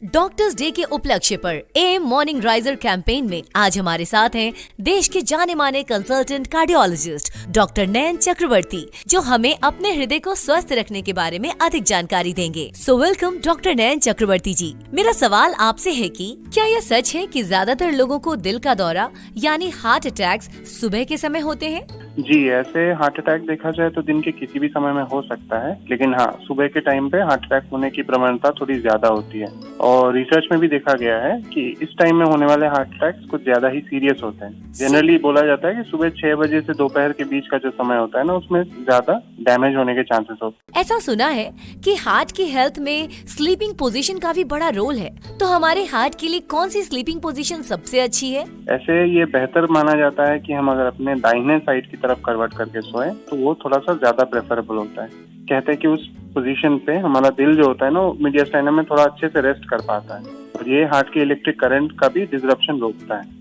Doctors day के उपलक्ष्य पर एम मॉर्निंग राइजर कैंपेन में आज हमारे साथ हैं देश के जाने माने कंसल्टेंट कार्डियोलॉजिस्ट डॉक्टर नयन चक्रवर्ती, जो हमें अपने हृदय को स्वस्थ रखने के बारे में अधिक जानकारी देंगे। सो वेलकम डॉक्टर नयन चक्रवर्ती जी। मेरा सवाल आपसे है कि क्या यह सच है कि ज्यादातर लोगों को दिल का दौरा यानी हार्ट अटैक्स सुबह के समय होते हैं? जी, ऐसे हार्ट अटैक देखा जाए तो दिन के किसी भी समय में हो सकता है, लेकिन हाँ, सुबह के टाइम पे हार्ट अटैक होने की प्रवणता थोड़ी ज्यादा होती है। और रिसर्च में भी देखा गया है कि इस टाइम में होने वाले हार्ट अटैक्स कुछ ज्यादा ही सीरियस होते हैं। जनरली बोला जाता है कि सुबह 6 बजे से दोपहर के बीच का जो समय होता है ना, उसमें ज्यादा डैमेज होने के चांसेस होते हैं। ऐसा सुना है कि हार्ट की हेल्थ में स्लीपिंग पोजीशन का भी बड़ा रोल है, तो हमारे हार्ट के लिए कौन सी स्लीपिंग पोजीशन सबसे अच्छी है? ऐसे ये बेहतर माना जाता है कि हम अगर अपने दाहिने साइड की तरफ करवट करके सोएं तो वो थोड़ा सा ज्यादा प्रेफरेबल होता है। कहते हैं कि उस पोजीशन पे हमारा दिल जो होता है ना, मीडियस्टाइनम में थोड़ा अच्छे से रेस्ट कर पाता है और ये हार्ट के इलेक्ट्रिक करंट का भी डिसरप्शन रोकता है।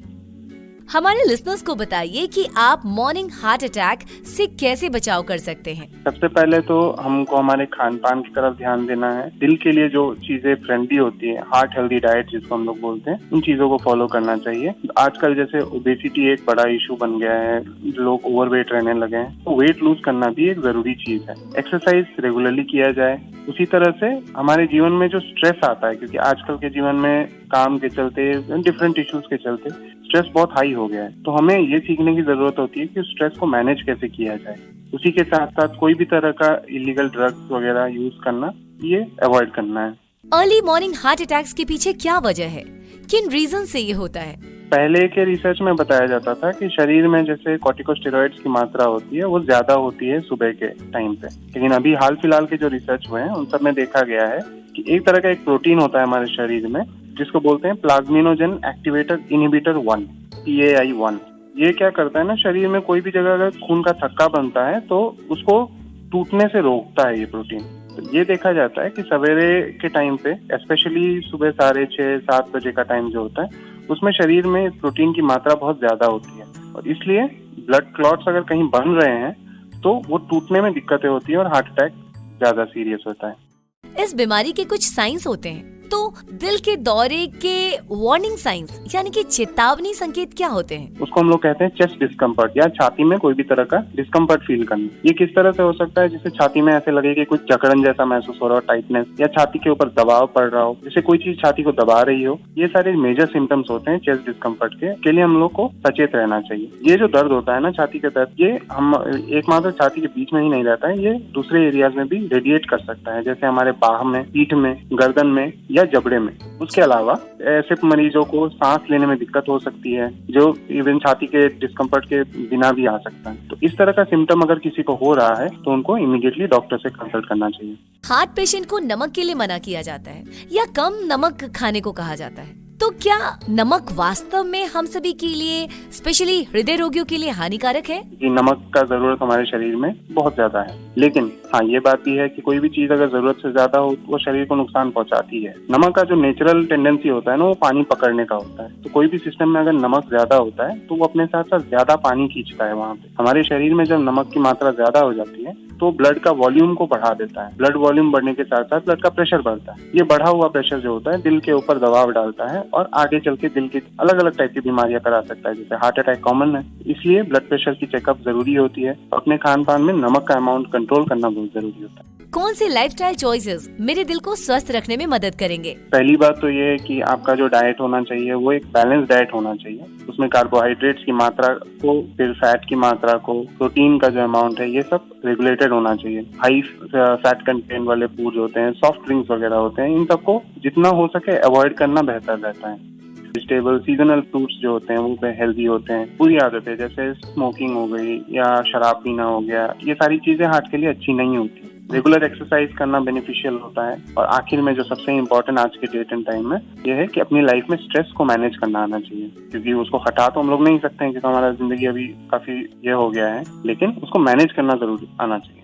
हमारे लिसनर्स को बताइए कि आप मॉर्निंग हार्ट अटैक से कैसे बचाव कर सकते हैं। सबसे पहले तो हमको हमारे खान पान की तरफ ध्यान देना है। दिल के लिए जो चीजें फ्रेंडली होती है, हार्ट हेल्दी डाइट जिसको हम लोग बोलते हैं, उन चीजों को फॉलो करना चाहिए। आजकल जैसे ओबेसिटी एक बड़ा इशू बन गया है, लोग ओवरवेट रहने लगे हैं, तो वेट लूज करना भी एक जरूरी चीज है। एक्सरसाइज रेगुलरली किया जाए। उसी तरह से हमारे जीवन में जो स्ट्रेस आता है, क्योंकि आजकल के जीवन में काम के चलते, डिफरेंट इश्यूज के चलते स्ट्रेस बहुत हाई हो गया है, तो हमें ये सीखने की जरूरत होती है कि स्ट्रेस को मैनेज कैसे किया जाए। उसी के साथ साथ कोई भी तरह का इलीगल ड्रग्स वगैरह यूज करना, ये अवॉइड करना है। अर्ली मॉर्निंग हार्ट अटैक्स के पीछे क्या वजह है? किन रीजन से ये होता है? पहले के रिसर्च में बताया जाता था कि शरीर में जैसे कॉर्टिकोस्टेरॉइड्स की मात्रा होती है, वो ज्यादा होती है सुबह के टाइम पे। लेकिन अभी हाल फिलहाल के जो रिसर्च हुए हैं, उन सब में देखा गया है कि एक तरह का एक प्रोटीन होता है हमारे शरीर में, जिसको बोलते हैं प्लाज्मिनोजन एक्टिवेटर इनहिबिटर 1, PAI-1। ये क्या करता है ना, शरीर में कोई भी जगह अगर खून का थक्का बनता है तो उसको टूटने से रोकता है ये प्रोटीन। तो ये देखा जाता है कि सवेरे के टाइम पे, स्पेशली सुबह 6:30-7 बजे का टाइम जो होता है, उसमें शरीर में इस प्रोटीन की मात्रा बहुत ज्यादा होती है और इसलिए ब्लड क्लॉट्स अगर कहीं बन रहे हैं तो वो टूटने में दिक्कतें होती है और हार्ट अटैक ज्यादा सीरियस होता है। इस बीमारी के कुछ साइंस होते हैं, तो दिल के दौरे के वार्निंग साइंस यानी कि चेतावनी संकेत क्या होते हैं? उसको हम लोग कहते हैं चेस्ट डिस्कम्फर्ट, या छाती में कोई भी तरह का डिस्कम्फर्ट फील करना। ये किस तरह से हो सकता है? जैसे छाती में ऐसे लगे कि कुछ जकड़न जैसा महसूस हो रहा हो, टाइटनेस, या छाती के ऊपर दबाव पड़ रहा हो, जैसे कोई चीज छाती को दबा रही हो। ये सारे मेजर सिम्टम्स होते हैं चेस्ट डिस्कम्फर्ट के लिए हम लोग को सचेत रहना चाहिए। ये जो दर्द होता है ना, छाती के दर्द, ये हम एकमात्र छाती के बीच में ही नहीं रहता है, ये दूसरे एरियाज में भी रेडिएट कर सकता है, जैसे हमारे बाह में, पीठ में, गर्दन में या जबड़े में। उसके अलावा ऐसे मरीजों को सांस लेने में दिक्कत हो सकती है, जो इवन छाती के डिस्कम्फर्ट के बिना भी आ सकता है। तो इस तरह का सिम्टम अगर किसी को हो रहा है तो उनको इमीडिएटली डॉक्टर से कंसल्ट करना चाहिए। हार्ट पेशेंट को नमक के लिए मना किया जाता है या कम नमक खाने को कहा जाता है, तो क्या नमक वास्तव में हम सभी के लिए, स्पेशली हृदय रोगियों के लिए हानिकारक है? जी, नमक का जरूरत हमारे शरीर में बहुत ज्यादा है, लेकिन हाँ, ये बात भी है कि कोई भी चीज अगर जरूरत से ज्यादा हो तो वो शरीर को नुकसान पहुंचाती है। नमक का जो नेचुरल टेंडेंसी होता है ना, वो पानी पकड़ने का होता है। तो कोई भी सिस्टम में अगर नमक ज्यादा होता है तो वो अपने साथ साथ ज्यादा पानी खींचता है वहाँ पे। हमारे शरीर में जब नमक की मात्रा ज्यादा हो जाती है तो ब्लड का वॉल्यूम को बढ़ा देता है। ब्लड वॉल्यूम बढ़ने के साथ साथ ब्लड का प्रेशर बढ़ता है। ये बढ़ा हुआ प्रेशर जो होता है दिल के ऊपर दबाव डालता है और आगे चल के दिल की अलग अलग टाइप की बीमारियां करा सकता है, जैसे हार्ट अटैक कॉमन है। इसलिए ब्लड प्रेशर की चेकअप जरूरी होती है। अपने खान पान में नमक का अमाउंट कंट्रोल करना बहुत जरूरी होता है। कौन से लाइफस्टाइल चॉइसेस मेरे दिल को स्वस्थ रखने में मदद करेंगे? पहली बात तो ये है कि आपका जो डाइट होना चाहिए वो एक बैलेंस डाइट होना चाहिए। उसमें कार्बोहाइड्रेट्स की मात्रा को, फिर फैट की मात्रा को, प्रोटीन का जो अमाउंट है, ये सब रेगुलेटेड होना चाहिए। हाई फैट कंटेंट वाले फूड होते हैं, सॉफ्ट ड्रिंक्स वगैरह होते हैं, इन सबको जितना हो सके अवॉइड करना बेहतर रहता है। वेजिटेबल, सीजनल फ्रूट्स जो होते हैं वो हेल्दी होते हैं। पूरी आदतें जैसे स्मोकिंग हो गई या शराब पीना हो गया, ये सारी चीजें हार्ट के लिए अच्छी नहीं होती। रेगुलर एक्सरसाइज करना बेनिफिशियल होता है। और आखिर में जो सबसे इम्पोर्टेंट आज के डेट एंड टाइम में ये है कि अपनी लाइफ में स्ट्रेस को मैनेज करना आना चाहिए, क्योंकि उसको हटा तो हम लोग नहीं सकते हैं, क्योंकि हमारा जिंदगी अभी काफी ये हो गया है, लेकिन उसको मैनेज करना जरूर आना चाहिए।